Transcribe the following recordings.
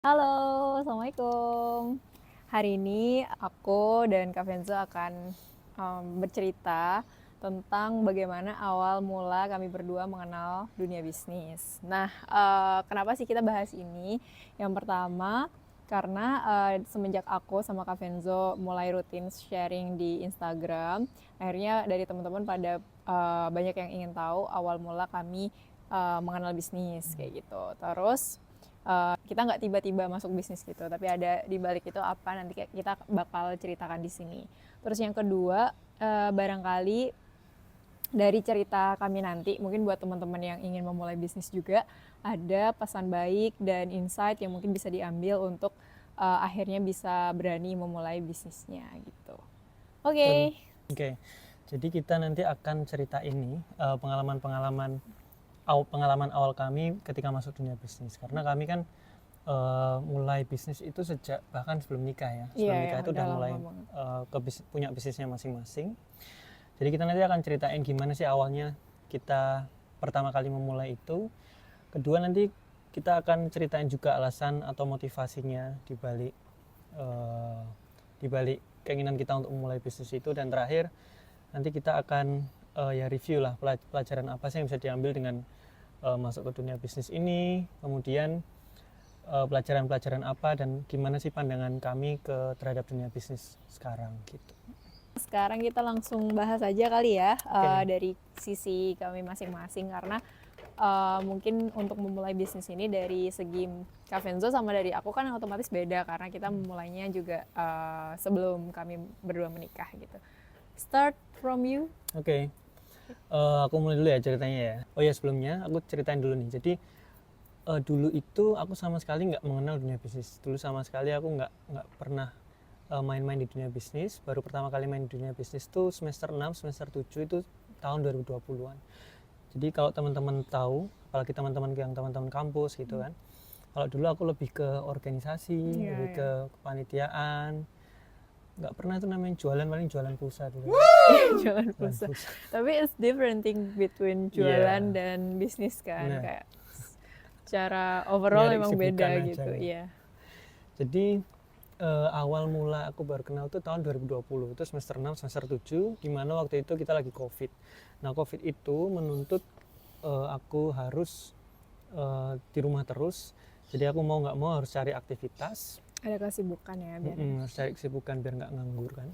Halo, Assalamualaikum. Hari ini aku dan Kak Venzo akan bercerita tentang bagaimana awal mula kami berdua mengenal dunia bisnis. Nah, kenapa sih kita bahas ini? Yang pertama, karena semenjak aku sama Kak Venzo mulai rutin sharing di Instagram, akhirnya dari teman-teman pada banyak yang ingin tahu awal mula kami mengenal bisnis kayak gitu. Terus kita nggak tiba-tiba masuk bisnis gitu, tapi ada di balik itu apa nanti kita bakal ceritakan di sini. Terus yang kedua, barangkali dari cerita kami nanti, mungkin buat teman-teman yang ingin memulai bisnis juga ada pesan baik dan insight yang mungkin bisa diambil untuk akhirnya bisa berani memulai bisnisnya gitu. Oke. Oke, jadi kita nanti akan cerita ini pengalaman awal kami ketika masuk dunia bisnis. Karena kami kan mulai bisnis itu sejak bahkan sebelum nikah ya. Sebelum Iya, nikah itu udah mulai punya bisnisnya masing-masing. Jadi kita nanti akan ceritain gimana sih awalnya kita pertama kali memulai itu. Kedua nanti kita akan ceritain juga alasan atau motivasinya di balik keinginan kita untuk memulai bisnis itu. Dan terakhir nanti kita akan ya review lah pelajaran apa sih yang bisa diambil dengan masuk ke dunia bisnis ini, kemudian pelajaran-pelajaran apa dan gimana sih pandangan kami terhadap dunia bisnis sekarang gitu. Sekarang kita langsung bahas aja kali ya, Oke. dari sisi kami masing-masing karena mungkin untuk memulai bisnis ini dari segi Kak Venzo sama dari aku kan otomatis beda karena kita memulainya juga sebelum kami berdua menikah gitu. Start from you. Oke. Aku mulai dulu ya ceritanya ya. Oh ya, sebelumnya aku ceritain dulu nih. Jadi dulu itu aku sama sekali nggak mengenal dunia bisnis. Dulu sama sekali aku nggak pernah main-main di dunia bisnis. Baru pertama kali main di dunia bisnis tuh semester 6, semester 7 itu tahun 2020-an. Jadi kalau teman-teman tahu, apalagi teman-teman kampus gitu kan. Kalau dulu aku lebih ke organisasi, lebih ke kepanitiaan. Nggak pernah itu namanya jualan, paling jualan pulsa dulu. Jualan pulsa. Tapi it's different thing between jualan dan bisnis kan. Nah, Kayak secara overall nyari emang kesibukan beda aja gitu. nih. Iya. Jadi awal mula aku baru kenal tuh tahun 2020, itu semester 6, semester 7, di mana waktu itu kita lagi COVID. Nah, COVID itu menuntut aku harus di rumah terus. Jadi aku mau nggak mau harus cari aktivitas. Ada kesibukan ya biar. Harus cari kesibukan biar nggak nganggur kan.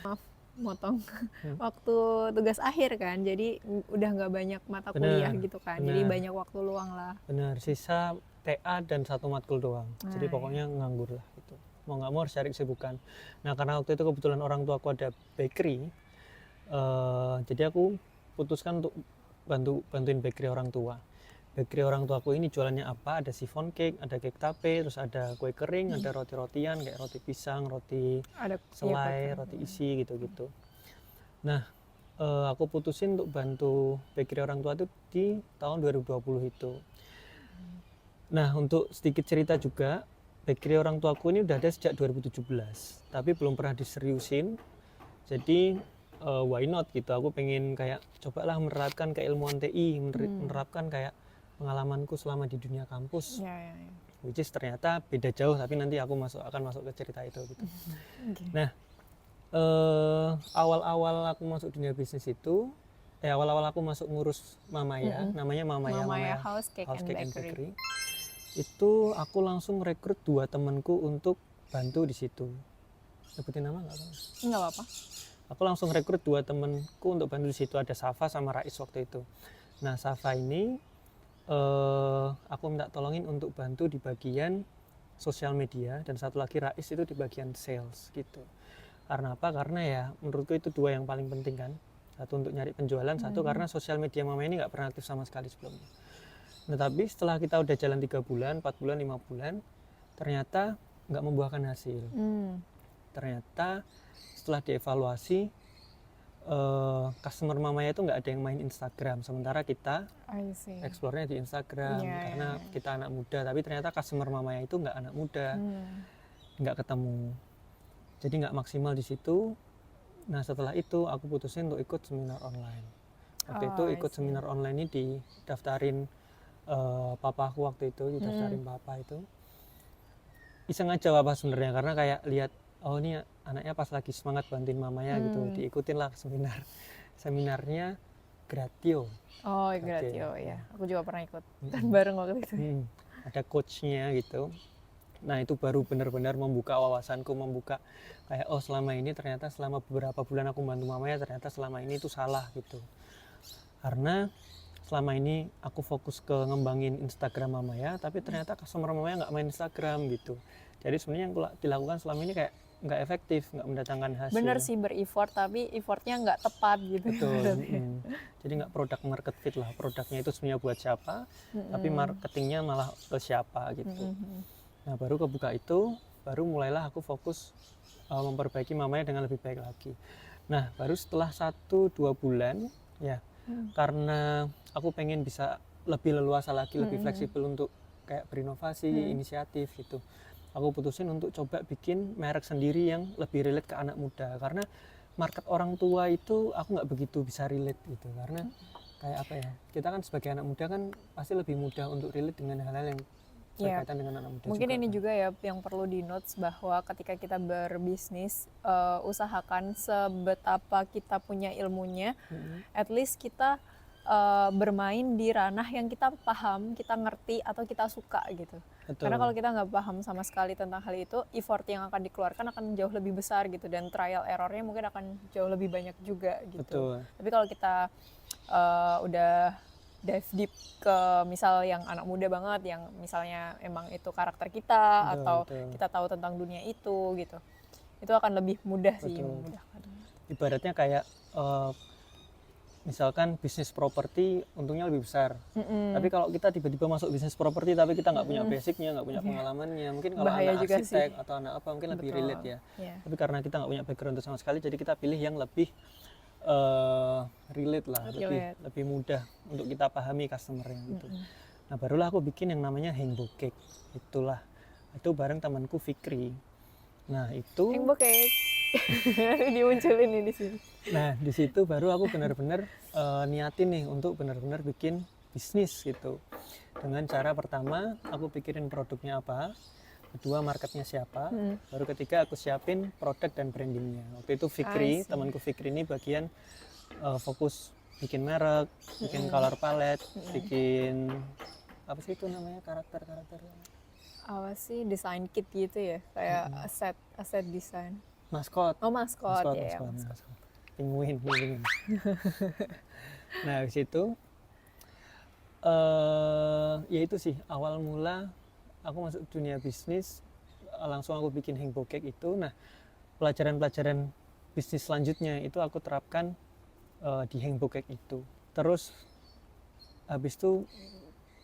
Maaf motong. Waktu tugas akhir kan, jadi udah nggak banyak mata kuliah gitu kan, jadi banyak waktu luang lah. Bener, sisa TA dan satu matkul doang. Jadi pokoknya nganggur lah gitu. Mau nggak mau harus cari kesibukan. Nah, karena waktu itu kebetulan orang tua aku ada bakery, jadi aku putuskan untuk bantuin bakery orang tua. Bakery orang tua aku ini jualannya apa? Ada chiffon cake, ada cake tape, terus ada kue kering, ada roti-rotian kayak roti pisang, roti selai, roti isi gitu-gitu. Nah, aku putusin untuk bantu bakery orang tua itu di tahun 2020 itu. Nah, untuk sedikit cerita juga, bakery orang tuaku ini udah ada sejak 2017, tapi belum pernah diseriusin. Jadi why not gitu, aku pengen kayak cobalah menerapkan keilmuan TI, menerapkan kayak pengalamanku selama di dunia kampus. Which is ternyata beda jauh, tapi nanti aku akan masuk ke cerita itu gitu. Nah, awal-awal aku masuk dunia bisnis itu, awal-awal aku masuk ngurus Mamaya, namanya Mamaya House Cake and Bakery. Itu aku langsung rekrut 2 temanku untuk bantu di situ. Sebutin nama nggak? Nggak apa-apa. Aku langsung rekrut 2 temanku untuk bantu di situ, ada Safa sama Rais waktu itu. Nah, Safa ini aku minta tolongin untuk bantu di bagian sosial media, dan satu lagi Rais itu di bagian sales gitu. Karena apa? Karena ya menurutku itu 2 yang paling penting kan. Satu untuk nyari penjualan, satu karena sosial media Mama ini nggak pernah aktif sama sekali sebelumnya. Nah, tapi setelah kita udah jalan 3 bulan, 4 bulan, 5 bulan, ternyata nggak membuahkan hasil. Ternyata setelah dievaluasi, customer Mamaya itu nggak ada yang main Instagram, sementara kita explore-nya di Instagram karena kita anak muda, tapi ternyata customer Mamaya itu nggak anak muda, nggak ketemu, jadi nggak maksimal di situ. Nah, setelah itu aku putusin untuk ikut seminar online. Waktu itu ikut seminar online ini didaftarin papaku waktu itu, didaftarin papa itu. iseng aja apa sebenarnya, karena kayak lihat oh ini anaknya pas lagi semangat bantuin mamanya gitu, diikutin lah seminarnya Gratio. Oh, Gratio ya. Aku juga pernah ikut bareng waktu itu. Ada coachnya gitu. Nah itu baru benar-benar membuka wawasanku, membuka kayak oh selama ini ternyata selama beberapa bulan aku bantu mamanya ternyata selama ini itu salah gitu. Karena selama ini aku fokus ke ngembangin Instagram mamanya, tapi ternyata customer mamanya nggak main Instagram gitu. Jadi sebenarnya yang dilakukan selama ini kayak nggak efektif, nggak mendatangkan hasil. Bener sih, bereffort tapi effortnya nggak tepat gitu. Betul. Jadi nggak produk market fit lah, produknya itu sebenarnya buat siapa, tapi marketingnya malah ke siapa gitu. Nah baru kebuka itu, baru mulailah aku fokus memperbaiki mamanya dengan lebih baik lagi. Nah baru setelah 1-2 bulan ya, karena aku pengen bisa lebih leluasa lagi, lebih fleksibel untuk kayak berinovasi, inisiatif gitu. Aku putusin untuk coba bikin merek sendiri yang lebih relate ke anak muda, karena market orang tua itu aku nggak begitu bisa relate gitu, karena kayak apa ya, kita kan sebagai anak muda kan pasti lebih mudah untuk relate dengan hal-hal yang berkaitan dengan anak muda. Mungkin juga, ini kan. juga ya yang perlu di notes, bahwa ketika kita berbisnis, usahakan sebetapa kita punya ilmunya, at least kita bermain di ranah yang kita paham, kita ngerti atau kita suka gitu. Betul. Karena kalau kita nggak paham sama sekali tentang hal itu, effort yang akan dikeluarkan akan jauh lebih besar gitu, dan trial errornya mungkin akan jauh lebih banyak juga gitu. Betul. Tapi kalau kita udah dive deep ke misal yang anak muda banget, yang misalnya emang itu karakter kita, atau kita tahu tentang dunia itu gitu, itu akan lebih mudah sih, memudahkan. Ibaratnya kayak misalkan bisnis properti untungnya lebih besar, tapi kalau kita tiba-tiba masuk bisnis properti tapi kita nggak punya basicnya, nggak punya pengalamannya, mungkin kalau Bahaya anak juga arsitek sih. atau anak apa mungkin lebih Betul. relate ya. Yeah. Tapi karena kita nggak punya background itu sama sekali, jadi kita pilih yang lebih relate lah, lebih mudah untuk kita pahami customernya gitu. Nah barulah aku bikin yang namanya Hengbo Cake, itu bareng temanku Fikri. Nah itu Hengbo Cake dimunculin nih di sini. Nah di situ baru aku benar-benar niatin nih untuk benar-benar bikin bisnis gitu. Dengan cara pertama aku pikirin produknya apa, kedua marketnya siapa, baru ketiga aku siapin produk dan brandingnya. Waktu itu Fikri, temanku Fikri ini bagian fokus bikin merek, bikin color palette, bikin apa sih itu namanya, karakter apa sih, design kit gitu ya, kayak aset design. Maskot. Oh maskot ya. Penguin. Nah di situ ya itu sih awal mula aku masuk dunia bisnis, langsung aku bikin Hengbo Cake itu. Nah pelajaran bisnis selanjutnya itu aku terapkan di Hengbo Cake itu. Terus habis itu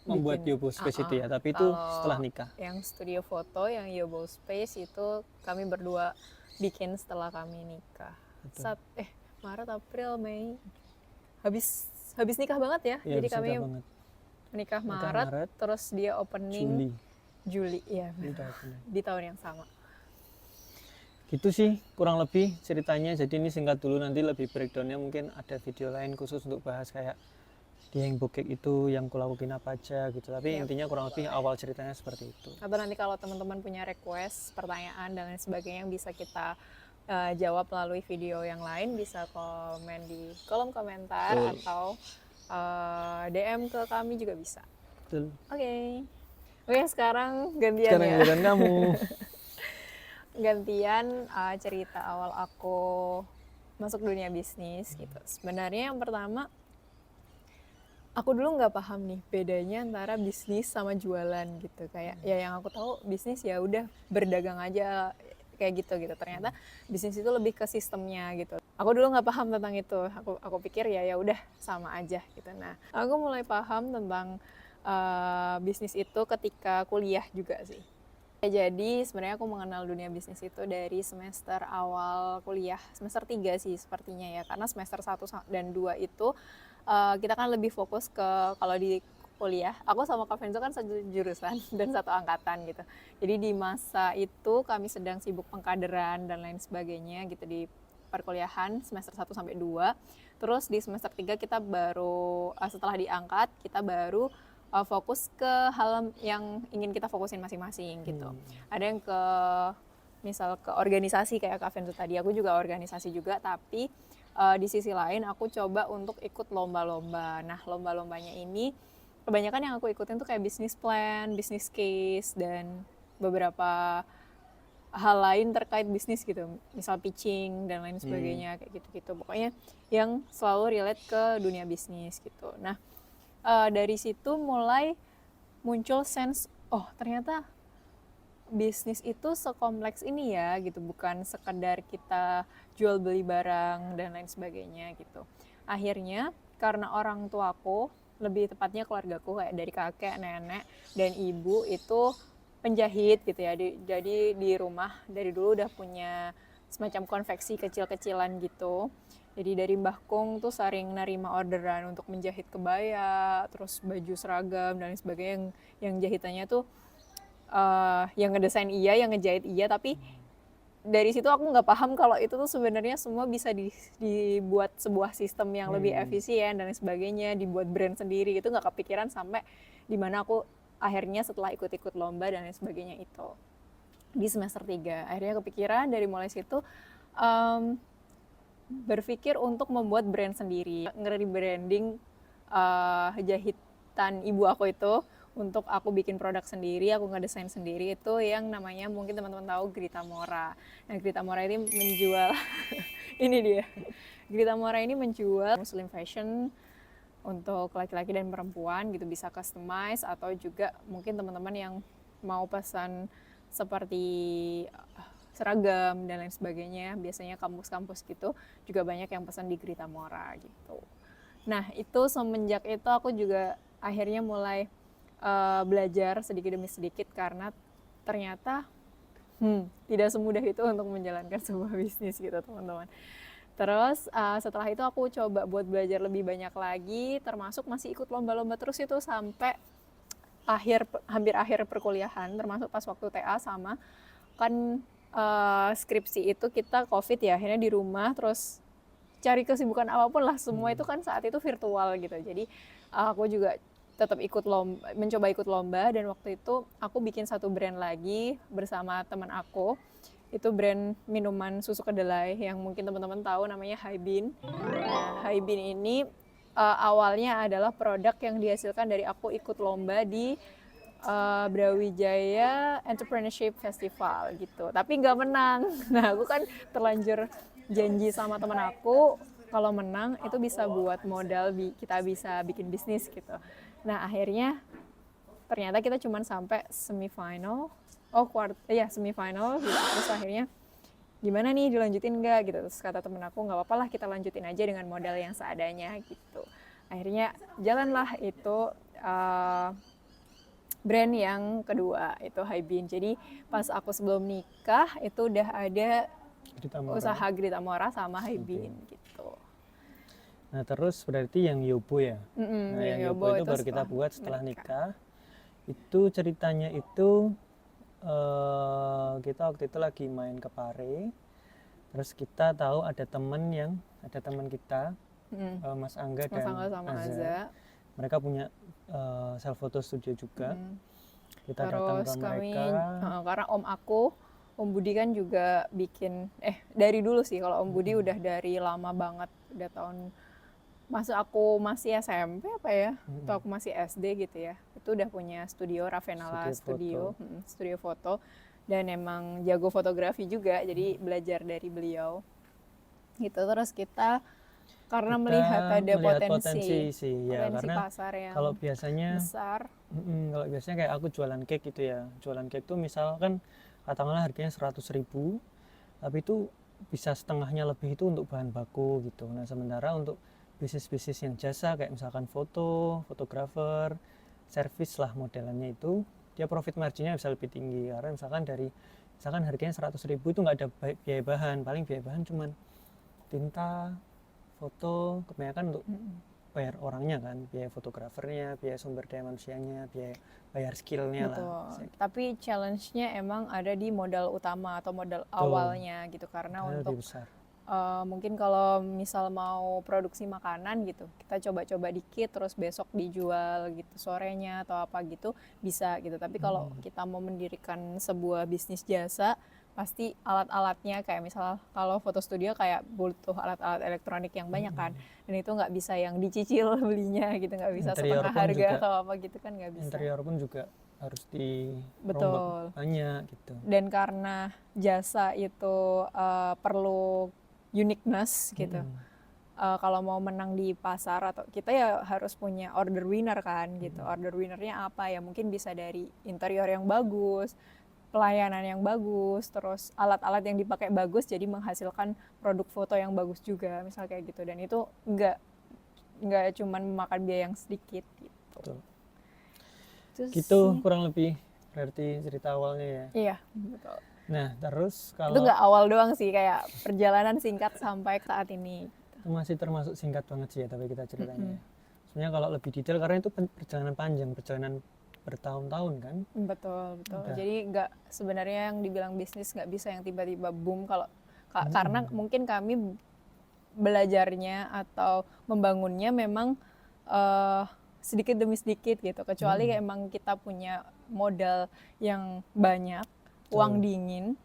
membuat Yobo Space itu ya, tapi itu setelah nikah. Yang studio foto yang Yobo Space itu kami berdua bikin setelah kami nikah. Maret, April, Mei, habis nikah banget ya. Jadi kami menikah Maret, terus dia opening Juli ya, di tahun yang sama. Gitu sih kurang lebih ceritanya. Jadi ini singkat dulu, nanti lebih breakdownnya mungkin ada video lain khusus untuk bahas kayak di Hengbo Cake itu yang kulakuin apa aja gitu. Tapi intinya kurang lebih awal ceritanya seperti itu. Atau nanti kalau teman-teman punya request, pertanyaan dan lain sebagainya yang bisa kita jawab melalui video yang lain, bisa komen di kolom komentar. Betul. Atau DM ke kami juga bisa. Betul. Oke, sekarang gantian ya. Sekarang kamu. Gantian cerita awal aku masuk dunia bisnis gitu. Sebenarnya yang pertama, aku dulu nggak paham nih bedanya antara bisnis sama jualan gitu. Kayak ya yang aku tahu bisnis ya udah berdagang aja kayak gitu. Ternyata bisnis itu lebih ke sistemnya gitu. Aku dulu nggak paham tentang itu. Aku pikir ya udah sama aja gitu. Nah, aku mulai paham tentang bisnis itu ketika kuliah juga sih. Jadi sebenarnya aku mengenal dunia bisnis itu dari semester awal kuliah, semester 3 sih sepertinya ya. Karena semester 1 dan 2 itu kita kan lebih fokus ke, kalau di kuliah, aku sama Kak Venzo kan satu jurusan dan satu angkatan gitu. Jadi di masa itu kami sedang sibuk pengkaderan dan lain sebagainya gitu di perkuliahan semester 1 sampai 2. Terus di semester 3 kita baru setelah diangkat, kita baru fokus ke hal yang ingin kita fokusin masing-masing gitu. Ada yang ke misal ke organisasi kayak Kak Venzo tadi, aku juga organisasi juga, tapi di sisi lain aku coba untuk ikut lomba-lomba. Nah, lomba-lombanya ini kebanyakan yang aku ikutin tuh kayak business plan, business case, dan beberapa hal lain terkait bisnis gitu, misal pitching dan lain sebagainya kayak gitu-gitu. Pokoknya yang selalu relate ke dunia bisnis gitu. Nah, dari situ mulai muncul sense, oh ternyata bisnis itu sekompleks ini ya gitu, bukan sekedar kita jual beli barang dan lain sebagainya gitu. Akhirnya karena orang tuaku, lebih tepatnya keluargaku kayak dari kakek, nenek, dan ibu itu penjahit gitu ya. Jadi di rumah dari dulu udah punya semacam konveksi kecil-kecilan gitu. Jadi dari Mbah Kung tuh sering nerima orderan untuk menjahit kebaya, terus baju seragam dan lain sebagainya, yang jahitannya tuh yang ngedesain iya, yang ngejahit iya, tapi dari situ aku nggak paham kalau itu tuh sebenarnya semua bisa dibuat sebuah sistem yang lebih efisien dan lain sebagainya, dibuat brand sendiri gitu, nggak kepikiran sampai dimana aku akhirnya setelah ikut-ikut lomba dan lain sebagainya itu di semester 3 akhirnya kepikiran dari mulai situ berpikir untuk membuat brand sendiri, nge-rebranding jahitan ibu aku itu untuk aku bikin produk sendiri, aku ngedesain sendiri, itu yang namanya mungkin teman-teman tahu Grita Mora. Nah, Grita Mora ini menjual ini dia. Grita Mora ini menjual muslim fashion untuk laki-laki dan perempuan gitu, bisa customize atau juga mungkin teman-teman yang mau pesan seperti seragam dan lain sebagainya, biasanya kampus-kampus gitu juga banyak yang pesan di Grita Mora gitu. Nah, itu semenjak itu aku juga akhirnya mulai belajar sedikit demi sedikit karena ternyata tidak semudah itu untuk menjalankan sebuah bisnis gitu teman-teman. Terus setelah itu aku coba buat belajar lebih banyak lagi, termasuk masih ikut lomba-lomba terus itu sampai hampir akhir perkuliahan, termasuk pas waktu TA sama kan skripsi itu kita COVID ya, akhirnya di rumah terus cari kesibukan apapun lah, semua itu kan saat itu virtual gitu. Jadi aku juga tetap mencoba ikut lomba, dan waktu itu aku bikin satu brand lagi bersama teman aku. Itu brand minuman susu kedelai yang mungkin teman-teman tahu namanya Haibin. Nah, Haibin ini awalnya adalah produk yang dihasilkan dari aku ikut lomba di Brawijaya Entrepreneurship Festival gitu. Tapi nggak menang. Nah, aku kan terlanjur janji sama teman aku kalau menang itu bisa buat modal, kita bisa bikin bisnis gitu. Nah, akhirnya ternyata kita cuma sampai semifinal. Semifinal gitu. Terus akhirnya gimana nih, dilanjutin nggak gitu. Terus kata temen aku, nggak apa-apa lah, kita lanjutin aja dengan modal yang seadanya gitu. Akhirnya jalanlah itu brand yang kedua, itu Haibin. Jadi pas aku sebelum nikah itu udah ada usaha Grita Mora sama Haibin gitu. Nah, terus berarti yang Yobo ya. Nah, yang Yobo itu baru kita buat setelah nikah. Itu ceritanya itu kita waktu itu lagi main ke Pare. Terus kita tahu ada teman kita, Mas Angga dan sama Azza. Mereka punya self photo studio juga. Kita terus datang ke mereka. Karena Om Budi kan juga bikin dari dulu sih, kalau Om Budi udah dari lama banget, udah tahun aku masih SMP apa ya, atau aku masih SD gitu ya, itu udah punya studio Ravenala studio foto, dan emang jago fotografi juga, jadi belajar dari beliau gitu. Terus kita karena melihat ada potensi karena pasar yang kalau biasanya besar. Kalau biasanya kayak aku jualan cake gitu ya, jualan cake tuh misalkan katakanlah harganya 100.000, tapi itu bisa setengahnya lebih itu untuk bahan baku gitu. Nah, sementara untuk bisnis-bisnis yang jasa kayak misalkan fotografer, service lah modelannya, itu dia profit marginnya bisa lebih tinggi, karena misalkan harganya 100.000 itu nggak ada biaya bahan, paling biaya bahan cuman tinta, foto, kebanyakan untuk bayar orangnya kan, biaya fotografernya, biaya sumber daya manusianya, bayar skillnya lah. Tapi challenge-nya emang ada di modal utama atau modal awalnya gitu, karena untuk lebih besar. mungkin kalau misal mau produksi makanan gitu, kita coba-coba dikit terus besok dijual gitu sorenya atau apa gitu bisa gitu. Tapi kalau kita mau mendirikan sebuah bisnis jasa, pasti alat-alatnya kayak misal kalau foto studio kayak butuh alat-alat elektronik yang banyak kan, dan itu nggak bisa yang dicicil belinya gitu, nggak bisa Interior setengah pun harga juga, atau apa gitu kan nggak bisa. interior pun juga harus dirombak Betul. banyak gitu. Dan karena jasa itu perlu uniqueness gitu. Kalau mau menang di pasar atau kita ya harus punya order winner kan gitu. Order winnernya apa ya? Mungkin bisa dari interior yang bagus, pelayanan yang bagus, terus alat-alat yang dipakai bagus, jadi menghasilkan produk foto yang bagus juga, misal kayak gitu. Dan itu nggak cuman memakan biaya yang sedikit gitu. Betul. Itu Gitu sih. kurang lebih berarti cerita awalnya ya. Iya, betul. Nah, terus Itu kalau nggak awal doang sih, kayak perjalanan singkat sampai saat ini. itu masih termasuk singkat banget sih ya, tapi kita ceritanya. Sebenarnya kalau lebih detail karena itu perjalanan panjang, perjalanan bertahun-tahun kan. Betul, betul. Udah. Jadi nggak, sebenarnya yang dibilang bisnis nggak bisa yang tiba-tiba boom. Kalau karena mungkin kami belajarnya atau membangunnya memang sedikit demi sedikit gitu. Kecuali kayak emang kita punya modal yang banyak, uang dingin,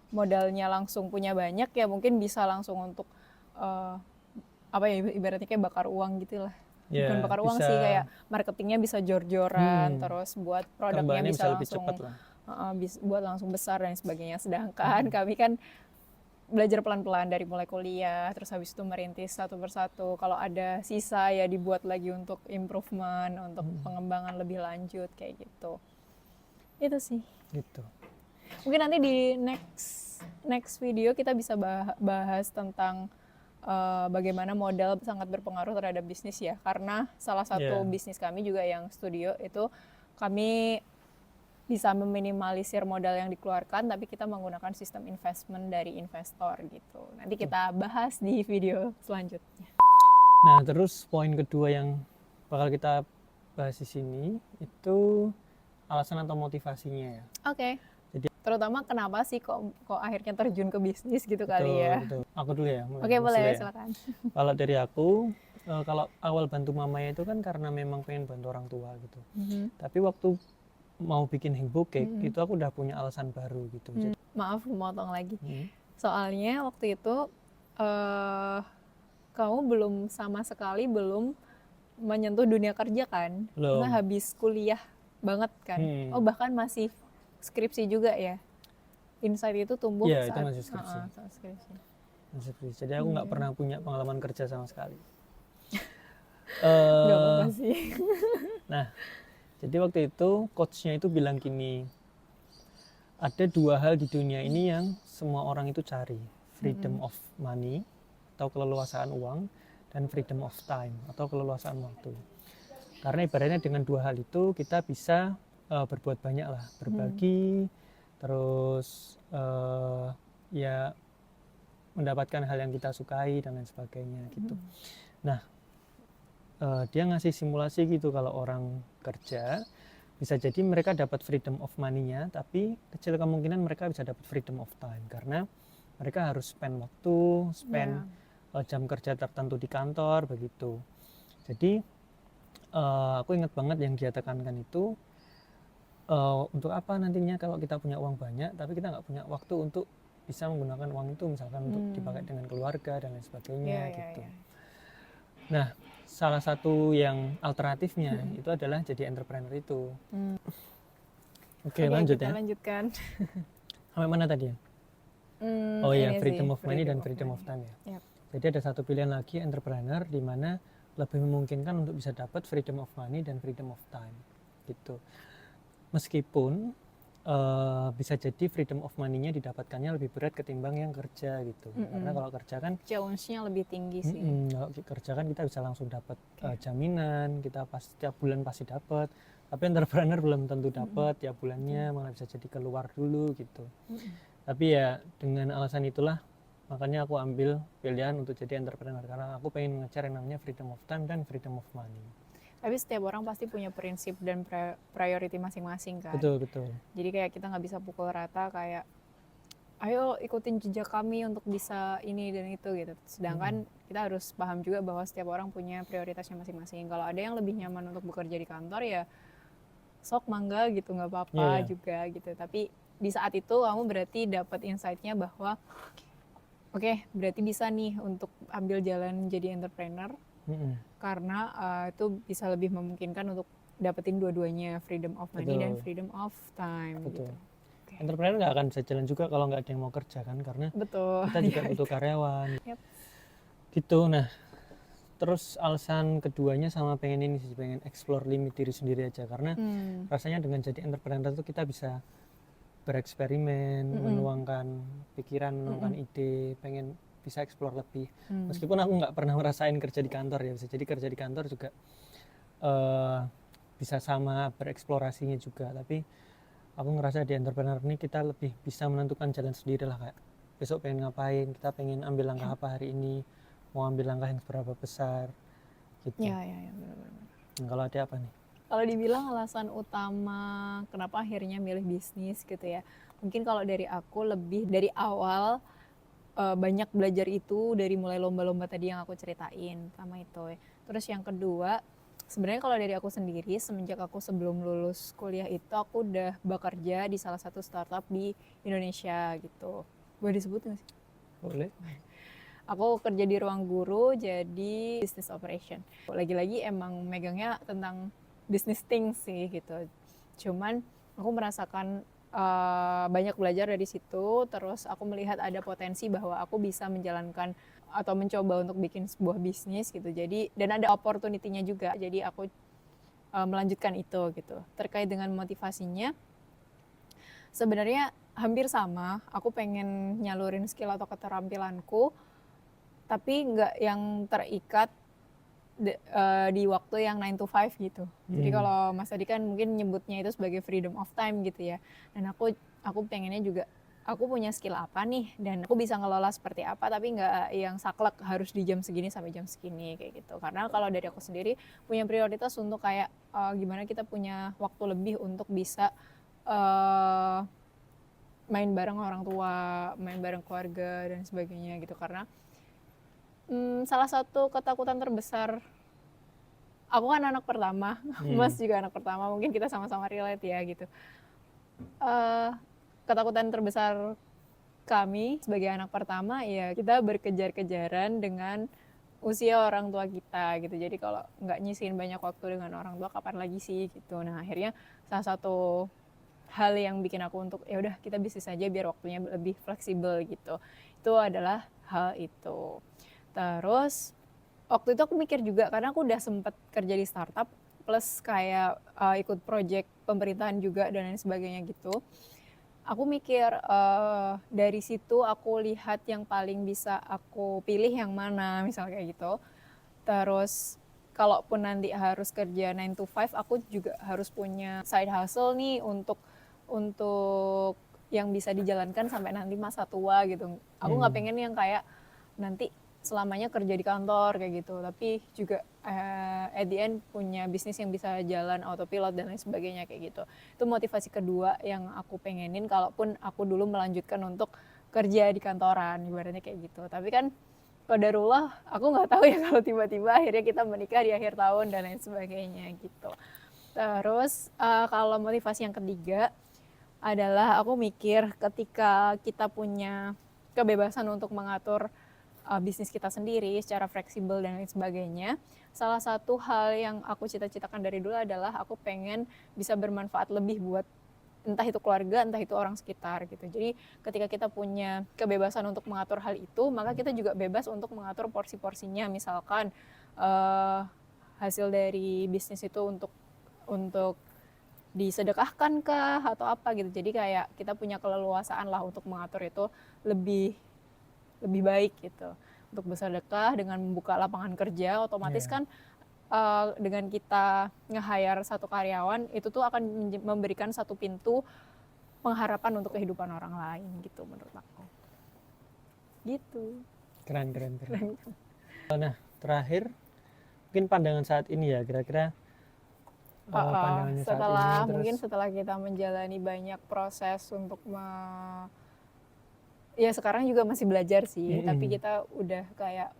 modalnya langsung punya banyak, ya mungkin bisa langsung untuk apa ya, ibaratnya kayak bakar uang gitu lah. Ya, Bukan bakar uang bisa, sih, kayak marketingnya bisa jor-joran, terus buat produknya kembangnya bisa bisa lebih langsung cepat lah. buat langsung besar dan sebagainya. Sedangkan kami kan belajar pelan-pelan dari mulai kuliah, terus habis itu merintis satu persatu. Kalau ada sisa ya dibuat lagi untuk improvement, untuk pengembangan lebih lanjut kayak gitu. Itu sih. Gitu. Mungkin nanti di next video kita bisa bahas tentang bagaimana modal sangat berpengaruh terhadap bisnis ya. Karena salah satu bisnis kami juga yang studio itu, kami bisa meminimalisir modal yang dikeluarkan, tapi kita menggunakan sistem investment dari investor gitu. Nanti kita bahas di video selanjutnya. Nah, terus poin kedua yang bakal kita bahas di sini itu alasan atau motivasinya ya. Oke. Jadi terutama kenapa sih kok akhirnya terjun ke bisnis gitu kali ya. Betul. Aku dulu ya. Oke, boleh, silakan. Kalau dari aku, kalau awal bantu mamanya itu kan karena memang pengen bantu orang tua gitu. Tapi waktu mau bikin hengbo cake itu aku udah punya alasan baru gitu. Jadi, maaf memotong lagi. Soalnya waktu itu kamu belum sama sekali belum menyentuh dunia kerja kan? Belum. Karena habis kuliah banget kan. Oh, bahkan masih skripsi juga ya. Insight itu tumbuh Iya, saat itu masih skripsi. Saat skripsi. Masih skripsi. Jadi aku nggak pernah punya pengalaman kerja sama sekali. Nggak apa-apa sih. Nah, jadi waktu itu coachnya itu bilang gini, ada dua hal di dunia ini yang semua orang itu cari, freedom of money atau keleluasaan uang, dan freedom of time atau keleluasaan waktu. Karena ibaratnya dengan dua hal itu kita bisa berbuat banyak lah, berbagi, terus ya mendapatkan hal yang kita sukai dan lain sebagainya gitu. Nah, dia ngasih simulasi gitu, kalau orang kerja bisa jadi mereka dapat freedom of money-nya, tapi kecil kemungkinan mereka bisa dapat freedom of time karena mereka harus spend waktu, jam kerja tertentu di kantor begitu. Jadi aku ingat banget yang dia tekankan itu, untuk apa nantinya kalau kita punya uang banyak tapi kita nggak punya waktu untuk bisa menggunakan uang itu misalkan untuk dipakai dengan keluarga dan lain sebagainya gitu. Nah, salah satu yang alternatifnya itu adalah jadi entrepreneur itu. Oke, lanjut ya. Lanjutkan. Sampai mana tadi ya? Oh iya, freedom sih, of money dan freedom of time ya. Jadi ada satu pilihan lagi, entrepreneur, di mana lebih memungkinkan untuk bisa dapat freedom of money dan freedom of time gitu. Meskipun bisa jadi freedom of money-nya didapatkannya lebih berat ketimbang yang kerja gitu. Karena kalau kerja kan challenge-nya lebih tinggi sih. Kalau kerja kan kita bisa langsung dapat jaminan, kita setiap bulan pasti dapat. Tapi entrepreneur belum tentu dapat tiap bulannya, malah bisa jadi keluar dulu gitu. Tapi ya dengan alasan itulah makanya aku ambil pilihan untuk jadi entrepreneur, karena aku pengen ngejar yang namanya freedom of time dan freedom of money. Tapi setiap orang pasti punya prinsip dan priority masing-masing kan. Betul. Jadi kayak kita nggak bisa pukul rata kayak ayo ikutin jejak kami untuk bisa ini dan itu gitu. Sedangkan kita harus paham juga bahwa setiap orang punya prioritasnya masing-masing. Kalau ada yang lebih nyaman untuk bekerja di kantor ya sok mangga gitu, nggak apa-apa Iya. juga gitu. Tapi di saat itu kamu berarti dapat insight-nya bahwa oke, berarti bisa nih untuk ambil jalan jadi entrepreneur Mm-mm. karena itu bisa lebih memungkinkan untuk dapetin dua-duanya, freedom of money dan Betul. freedom of time Betul. gitu. Oke. Entrepreneur nggak akan bisa jalan juga kalau nggak ada yang mau kerja kan, karena Betul. kita juga Ya, butuh itu. karyawan Yap. gitu. Nah, terus alasan keduanya sama pengen ini sih, pengen explore limit diri sendiri aja, karena rasanya dengan jadi entrepreneur itu kita bisa bereksperimen, menuangkan pikiran, menuangkan ide, pengen bisa explore lebih. Meskipun aku nggak pernah merasain kerja di kantor ya, bisa jadi kerja di kantor juga bisa sama bereksplorasinya juga, tapi aku ngerasa di entrepreneur ini kita lebih bisa menentukan jalan sendiri lah, kayak besok pengen ngapain, kita pengen ambil langkah apa hari ini, mau ambil langkah yang seberapa besar gitu. Ya, benar-benar. Nah, kalau ada apa nih? Kalau dibilang alasan utama kenapa akhirnya milih bisnis gitu ya, mungkin kalau dari aku lebih dari awal banyak belajar itu dari mulai lomba-lomba tadi yang aku ceritain, sama itu. Terus yang kedua, sebenarnya kalau dari aku sendiri, semenjak aku sebelum lulus kuliah itu aku udah bekerja di salah satu startup di Indonesia gitu. Boleh disebut nggak sih? Boleh. Aku kerja di Ruang Guru jadi business operation. Lagi-lagi emang megangnya tentang business things sih gitu. Cuman aku merasakan banyak belajar dari situ. Terus aku melihat ada potensi bahwa aku bisa menjalankan atau mencoba untuk bikin sebuah bisnis gitu. Jadi dan ada opportunity-nya juga. Jadi aku melanjutkan itu gitu. Terkait dengan motivasinya, sebenarnya hampir sama. Aku pengen nyalurin skill atau keterampilanku, tapi nggak yang terikat di waktu yang 9 to 5 gitu. Jadi kalau Mas Adi kan mungkin nyebutnya itu sebagai freedom of time gitu ya. Dan aku pengennya juga aku punya skill apa nih dan aku bisa ngelola seperti apa, tapi nggak yang saklek harus di jam segini sampai jam segini kayak gitu. Karena kalau dari aku sendiri punya prioritas untuk kayak gimana kita punya waktu lebih untuk bisa main bareng orang tua, main bareng keluarga dan sebagainya gitu. Karena salah satu ketakutan terbesar, aku kan anak pertama, Mas juga anak pertama, mungkin kita sama-sama relate ya gitu. Ketakutan terbesar kami sebagai anak pertama ya kita berkejar-kejaran dengan usia orang tua kita gitu. Jadi kalau nggak nyisihin banyak waktu dengan orang tua kapan lagi sih gitu. Nah akhirnya salah satu hal yang bikin aku untuk ya udah kita bisnis aja biar waktunya lebih fleksibel gitu. Itu adalah hal itu. Terus waktu itu aku mikir juga karena aku udah sempet kerja di startup plus kayak ikut project pemerintahan juga dan lain sebagainya gitu. Aku mikir dari situ aku lihat yang paling bisa aku pilih yang mana misal kayak gitu. Terus kalaupun nanti harus kerja 9 to 5 aku juga harus punya side hustle nih untuk yang bisa dijalankan sampai nanti masa tua gitu. Aku nggak pengen yang kayak nanti selamanya kerja di kantor kayak gitu, tapi juga at the end punya bisnis yang bisa jalan autopilot dan lain sebagainya kayak gitu. Itu motivasi kedua yang aku pengenin kalaupun aku dulu melanjutkan untuk kerja di kantoran ibaratnya kayak gitu. Tapi kan qadarullah aku nggak tahu ya kalau tiba-tiba akhirnya kita menikah di akhir tahun dan lain sebagainya gitu. Terus kalau motivasi yang ketiga adalah aku mikir ketika kita punya kebebasan untuk mengatur bisnis kita sendiri secara fleksibel dan lain sebagainya. Salah satu hal yang aku cita-citakan dari dulu adalah aku pengen bisa bermanfaat lebih buat entah itu keluarga, entah itu orang sekitar gitu. Jadi ketika kita punya kebebasan untuk mengatur hal itu, maka kita juga bebas untuk mengatur porsi-porsinya. Misalkan hasil dari bisnis itu untuk disedekahkan kah atau apa gitu. Jadi kayak kita punya keleluasaan lah untuk mengatur itu lebih baik gitu. Untuk bersedekah dengan membuka lapangan kerja, otomatis kan dengan kita nge-hire satu karyawan itu tuh akan memberikan satu pintu pengharapan untuk kehidupan orang lain gitu menurut aku. Gitu. Keren. Nah, terakhir mungkin pandangan saat ini ya, kira-kira pandangannya setelah saat ini, mungkin terus setelah kita menjalani banyak proses untuk ya sekarang juga masih belajar sih, tapi Mm-mm. kita udah kayak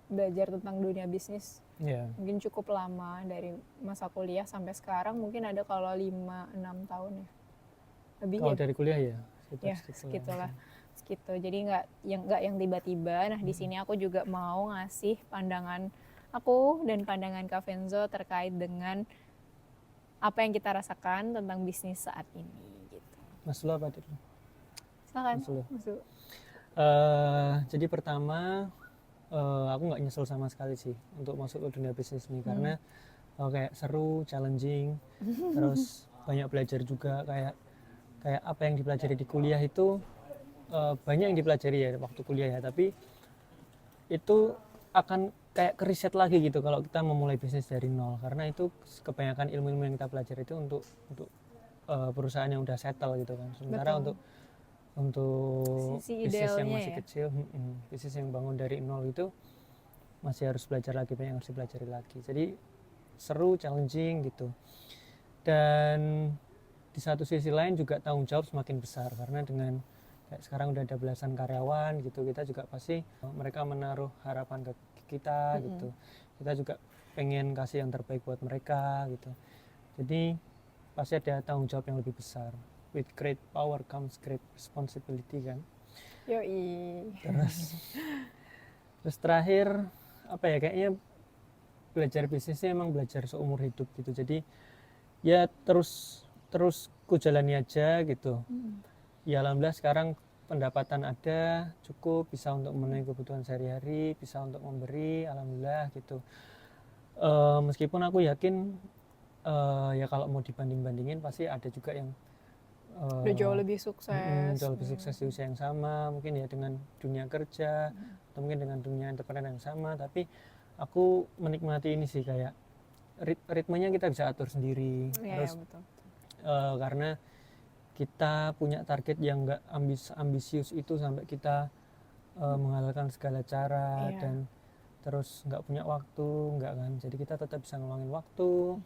belajar tentang dunia bisnis Ya, mungkin cukup lama dari masa kuliah sampai sekarang, mungkin ada kalau 5-6 tahun ya, lebih kalau ya, dari kuliah ya sekitar ya segitulah segitulah, mungkin. segitu. Jadi nggak yang tiba-tiba. Nah di sini aku juga mau ngasih pandangan aku dan pandangan Kak Venzo terkait dengan apa yang kita rasakan tentang bisnis saat ini gitu. Mas Lu apa tadi? Silakan. Mas Lu. Mas Lu. Jadi pertama aku nggak nyesel sama sekali sih untuk masuk ke dunia bisnis ini karena kayak seru, challenging, terus banyak belajar juga kayak kayak apa yang dipelajari di kuliah itu banyak yang dipelajari ya waktu kuliah ya, tapi itu akan kayak keriset lagi gitu kalau kita memulai bisnis dari nol, karena itu kebanyakan ilmu-ilmu yang kita pelajari itu untuk perusahaan yang udah settle gitu kan. Sementara Betul. untuk Sisi bisnis yang idealnya masih ya. kecil, bisnis yang bangun dari nol itu masih harus belajar lagi, banyak yang harus dipelajari lagi. Jadi seru, challenging gitu. Dan di satu sisi lain juga tanggung jawab semakin besar karena dengan kayak sekarang udah ada belasan karyawan gitu, kita juga pasti mereka menaruh harapan ke kita gitu. Kita juga pengen kasih yang terbaik buat mereka gitu. Jadi pasti ada tanggung jawab yang lebih besar. With great power comes great responsibility kan. Yoi. Terus terakhir apa ya, kayaknya belajar bisnisnya emang belajar seumur hidup gitu. Jadi ya terus ku jalani aja gitu. Ya alhamdulillah sekarang pendapatan ada, cukup bisa untuk memenuhi kebutuhan sehari-hari, bisa untuk memberi, alhamdulillah gitu. Meskipun aku yakin ya kalau mau dibanding-bandingin pasti ada juga yang Udah jauh lebih sukses. jauh lebih sukses di usia yang sama, mungkin ya dengan dunia kerja atau mungkin dengan dunia entrepreneur yang sama. Tapi aku menikmati ini sih, kayak ritmenya kita bisa atur sendiri. Iya, Terus ya, betul. karena kita punya target yang nggak ambisius itu sampai kita menghalalkan segala cara. Iya. Dan terus nggak punya waktu, nggak kan, jadi kita tetap bisa ngeluangin waktu,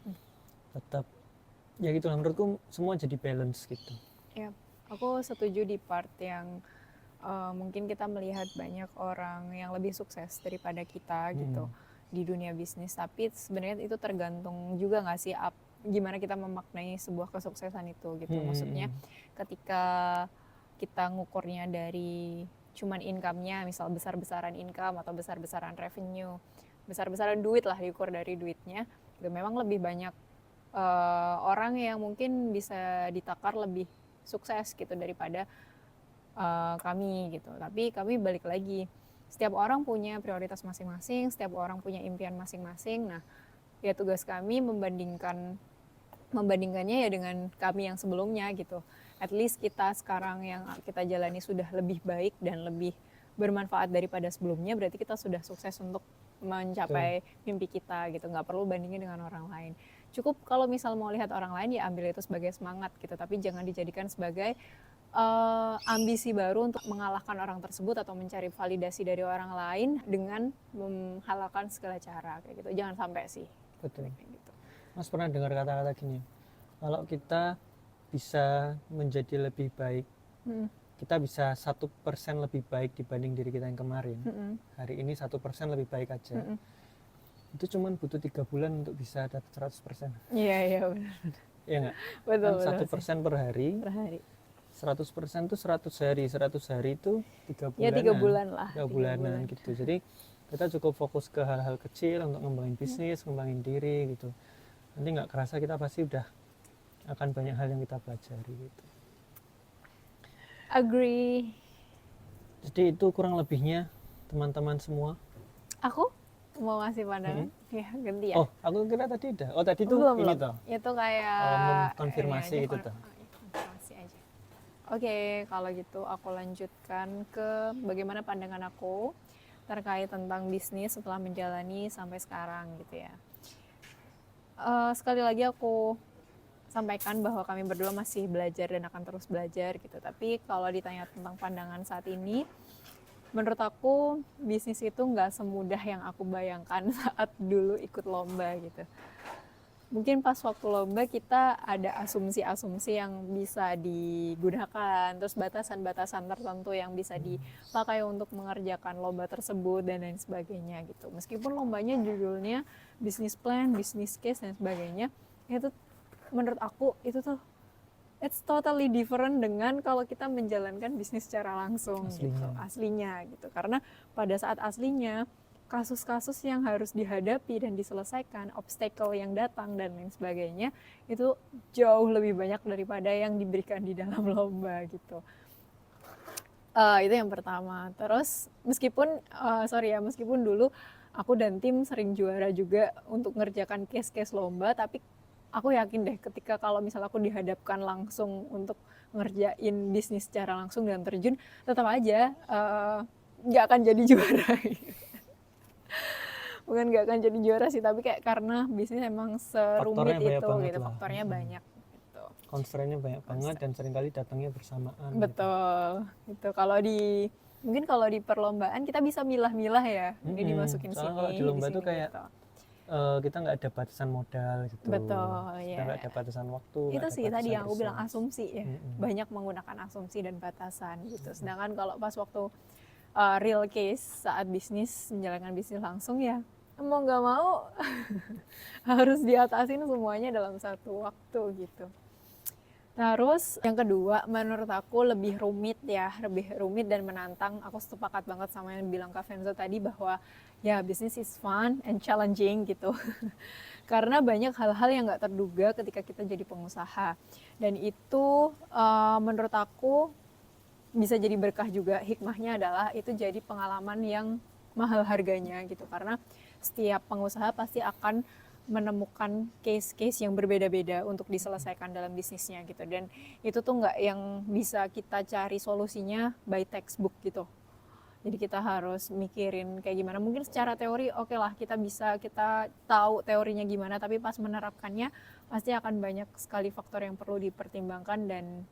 tetap ya gitu lah, menurutku semua jadi balance gitu. Ya, aku setuju di part yang mungkin kita melihat banyak orang yang lebih sukses daripada kita gitu di dunia bisnis, tapi sebenarnya itu tergantung juga nggak sih gimana kita memaknai sebuah kesuksesan itu gitu. Maksudnya ketika kita ngukurnya dari cuman income-nya, misal besar-besaran income atau besar-besaran revenue, besar-besaran duit lah, diukur dari duitnya, itu memang lebih banyak orang yang mungkin bisa ditakar lebih sukses gitu daripada kami gitu. Tapi kami balik lagi, setiap orang punya prioritas masing-masing, setiap orang punya impian masing-masing. Nah, ya tugas kami membandingkannya ya dengan kami yang sebelumnya gitu. At least kita sekarang yang kita jalani sudah lebih baik dan lebih bermanfaat daripada sebelumnya, berarti kita sudah sukses untuk mencapai mimpi kita gitu. Nggak perlu bandingin dengan orang lain. Cukup kalau misal mau lihat orang lain ya ambil itu sebagai semangat gitu, tapi jangan dijadikan sebagai ambisi baru untuk mengalahkan orang tersebut atau mencari validasi dari orang lain dengan menghalalkan segala cara kayak gitu. Jangan sampai sih. Betul. Kayak gitu. Mas pernah dengar kata-kata gini, kalau kita bisa menjadi lebih baik, kita bisa 1% lebih baik dibanding diri kita yang kemarin, hari ini 1% lebih baik aja, itu cuman butuh 3 bulan untuk bisa dapat 100%. Iya benar. Iya nggak? Betul, Kan 1% per hari, per hari. 100% itu 100 hari, 100 hari itu 3 Ya bulanan. 3 bulan lah. 3 bulanan gitu. Jadi kita cukup fokus ke hal-hal kecil untuk ngembangin bisnis, ngembangin diri gitu. Nanti nggak kerasa kita pasti udah akan banyak hal yang kita pelajari gitu. Agree. Jadi itu kurang lebihnya teman-teman semua. Aku mau ngasih pandangan. Ya ganti ya. Oh, aku kira tadi udah. Oh, tadi tuh belum, ini belum. toh. Itu kayak Konfirmasi ini aja, itu toh. konfirmasi aja. Oke, kalau gitu aku lanjutkan ke bagaimana pandangan aku terkait tentang bisnis setelah menjalani sampai sekarang gitu ya. Sekali lagi aku sampaikan bahwa kami berdua masih belajar dan akan terus belajar gitu. Tapi kalau ditanya tentang pandangan saat ini, menurut aku bisnis itu nggak semudah yang aku bayangkan saat dulu ikut lomba gitu. mungkin pas waktu lomba kita ada asumsi-asumsi yang bisa digunakan, terus batasan-batasan tertentu yang bisa dipakai untuk mengerjakan lomba tersebut dan lain sebagainya gitu. Meskipun lombanya judulnya business plan, business case dan sebagainya, itu menurut aku itu tuh it's totally different dengan kalau kita menjalankan bisnis secara langsung gitu, aslinya gitu. Karena pada saat aslinya kasus-kasus yang harus dihadapi dan diselesaikan, obstacle yang datang dan lain sebagainya itu jauh lebih banyak daripada yang diberikan di dalam lomba gitu. Itu yang pertama. Terus meskipun meskipun dulu aku dan tim sering juara juga untuk ngerjakan case-case lomba, tapi aku yakin deh ketika kalau misalnya aku dihadapkan langsung untuk ngerjain bisnis secara langsung dan terjun, tetap aja nggak akan jadi juara. Bukan nggak akan jadi juara sih, tapi kayak karena bisnis emang serumit itu gitu, faktornya banyak gitu. Constraint-nya banyak banget dan seringkali datangnya bersamaan. Betul, gitu. Mungkin kalau di perlombaan kita bisa milah-milah ya, ini dimasukin sini. Kalau di lomba tuh kayak gitu. Kita nggak ada batasan modal gitu. Betul, kita nggak ada batasan waktu. Itu sih tadi yang aku bilang asumsi ya, banyak menggunakan asumsi dan batasan gitu. Sedangkan kalau pas waktu real case saat bisnis, menjalankan bisnis langsung ya mau nggak mau harus diatasin semuanya dalam satu waktu gitu. Terus yang kedua menurut aku lebih rumit dan menantang. Aku sepakat banget sama yang bilang Kak Venzo tadi bahwa ya bisnis is fun and challenging gitu. Karena banyak hal-hal yang nggak terduga ketika kita jadi pengusaha. Dan itu menurut aku bisa jadi berkah juga. Hikmahnya adalah itu jadi pengalaman yang mahal harganya gitu. Karena setiap pengusaha pasti akan menemukan case-case yang berbeda-beda untuk diselesaikan dalam bisnisnya gitu. Dan itu tuh nggak yang bisa kita cari solusinya by textbook gitu. Jadi kita harus mikirin kayak gimana. Mungkin secara teori oke lah kita tahu teorinya gimana, tapi pas menerapkannya pasti akan banyak sekali faktor yang perlu dipertimbangkan dan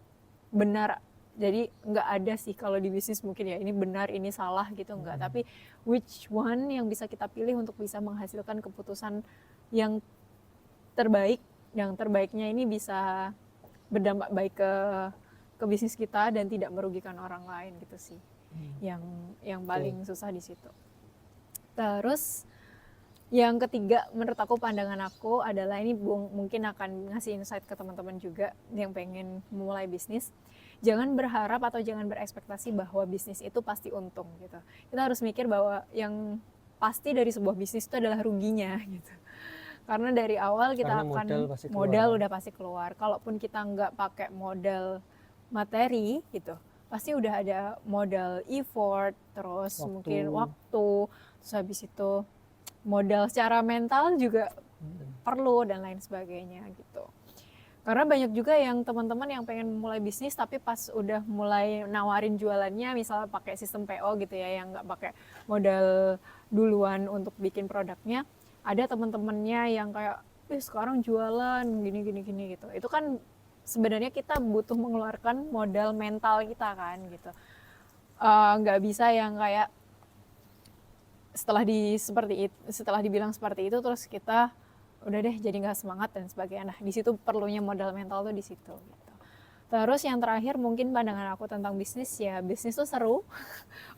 benar. Jadi nggak ada sih kalau di bisnis mungkin ya ini benar ini salah gitu nggak, tapi which one yang bisa kita pilih untuk bisa menghasilkan keputusan yang terbaik, yang terbaiknya ini bisa berdampak baik ke bisnis kita dan tidak merugikan orang lain gitu sih. Yang paling susah di situ. Terus yang ketiga menurut aku, pandangan aku adalah ini mungkin akan ngasih insight ke teman-teman juga yang pengen memulai bisnis. Jangan berharap atau jangan berekspektasi bahwa bisnis itu pasti untung gitu. Kita harus mikir bahwa yang pasti dari sebuah bisnis itu adalah ruginya gitu. Karena dari awal kita modal udah pasti keluar. Kalaupun kita nggak pakai modal materi gitu, pasti udah ada modal effort, terus mungkin waktu, terus habis itu modal secara mental juga perlu dan lain sebagainya gitu. Karena banyak juga yang teman-teman yang pengen mulai bisnis tapi pas udah mulai nawarin jualannya misalnya pakai sistem PO gitu ya, yang nggak pakai modal duluan untuk bikin produknya, ada teman-temannya yang kayak sekarang jualan gini gitu. Itu kan sebenarnya kita butuh mengeluarkan modal mental kita kan gitu. Nggak bisa yang kayak setelah dibilang seperti itu terus kita udah deh jadi nggak semangat dan sebagainya. Nah di situ perlunya modal mental tuh di situ gitu. Terus yang terakhir mungkin pandangan aku tentang bisnis, ya bisnis tuh seru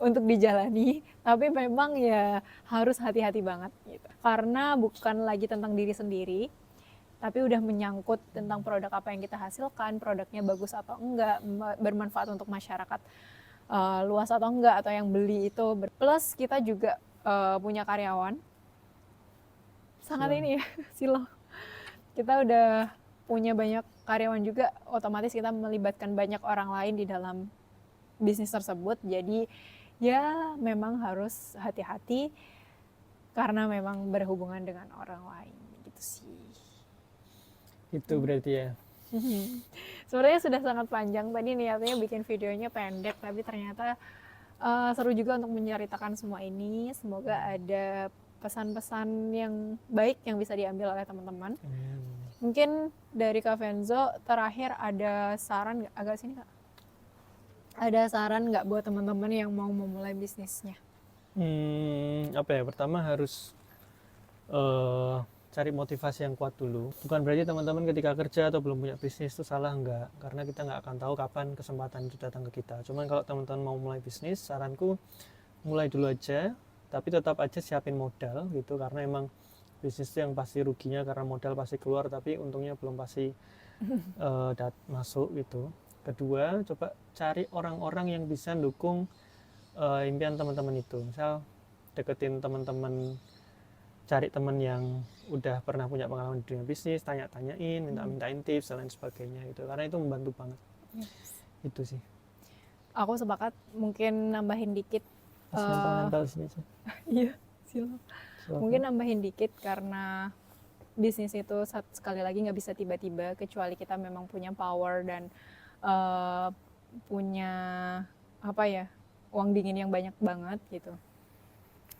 untuk dijalani, tapi memang ya harus hati-hati banget gitu. Karena bukan lagi tentang diri sendiri, tapi udah menyangkut tentang produk apa yang kita hasilkan, produknya bagus atau enggak, bermanfaat untuk masyarakat luas atau enggak, atau yang beli itu. Plus kita juga punya karyawan. Sangat ini ya, silau. Kita udah punya banyak karyawan juga, otomatis kita melibatkan banyak orang lain di dalam bisnis tersebut. Jadi ya memang harus hati-hati karena memang berhubungan dengan orang lain gitu sih. Itu berarti ya. Sebenarnya sudah sangat panjang, tadi niatnya bikin videonya pendek, tapi ternyata seru juga untuk menceritakan semua ini. Semoga ada pesan-pesan yang baik yang bisa diambil oleh teman-teman. Mungkin dari Kak Venzo terakhir ada saran nggak? Agak sini Kak. Ada saran nggak buat teman-teman yang mau memulai bisnisnya? Apa ya? Pertama harus cari motivasi yang kuat dulu. Bukan berarti teman-teman ketika kerja atau belum punya bisnis itu salah, enggak, karena kita nggak akan tahu kapan kesempatan itu datang ke kita. Cuman kalau teman-teman mau mulai bisnis, saranku mulai dulu aja, tapi tetap aja siapin modal gitu, karena emang bisnis itu yang pasti ruginya karena modal pasti keluar tapi untungnya belum pasti masuk gitu. Kedua, coba cari orang-orang yang bisa dukung impian teman-teman itu. Misal deketin teman-teman, cari teman yang udah pernah punya pengalaman di dunia bisnis, tanya-tanyain, minta-mintain tips dan lain sebagainya gitu, karena itu membantu banget. Itu sih. Aku sepakat, mungkin nambahin dikit. Nempel sini aja. Iya, silakan. Mungkin nambahin dikit karena bisnis itu sekali lagi nggak bisa tiba-tiba, kecuali kita memang punya power dan punya uang dingin yang banyak banget gitu.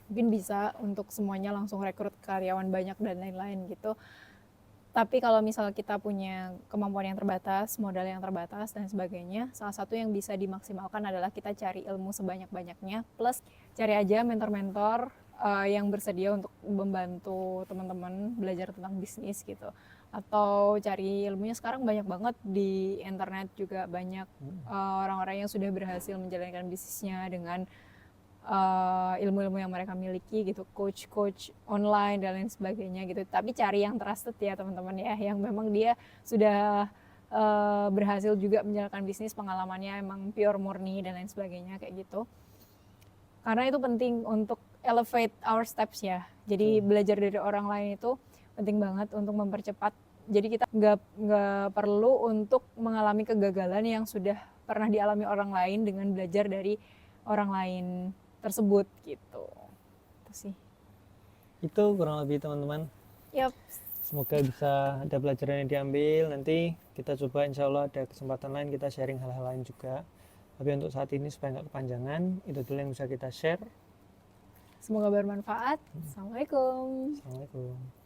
Mungkin bisa untuk semuanya langsung rekrut karyawan banyak dan lain-lain gitu. Tapi kalau misal kita punya kemampuan yang terbatas, modal yang terbatas dan sebagainya, salah satu yang bisa dimaksimalkan adalah kita cari ilmu sebanyak-banyaknya, plus cari aja mentor-mentor yang bersedia untuk membantu teman-teman belajar tentang bisnis gitu. Atau cari ilmunya, sekarang banyak banget di internet juga, banyak orang-orang yang sudah berhasil menjalankan bisnisnya dengan ilmu-ilmu yang mereka miliki gitu, coach online dan lain sebagainya gitu. Tapi cari yang trusted ya teman-teman ya, yang memang dia sudah berhasil juga menjalankan bisnis, pengalamannya emang pure murni dan lain sebagainya kayak gitu. Karena itu penting untuk elevate our steps ya. Jadi belajar dari orang lain itu penting banget untuk mempercepat. Jadi kita nggak perlu untuk mengalami kegagalan yang sudah pernah dialami orang lain dengan belajar dari orang lain tersebut gitu. Itu sih. Itu kurang lebih teman-teman. Yap. Semoga bisa ada pelajaran yang diambil. Nanti kita coba, insya Allah ada kesempatan lain kita sharing hal-hal lain juga. Tapi untuk saat ini supaya nggak kepanjangan, itu dulu yang bisa kita share. Semoga bermanfaat. Assalamualaikum. Assalamualaikum.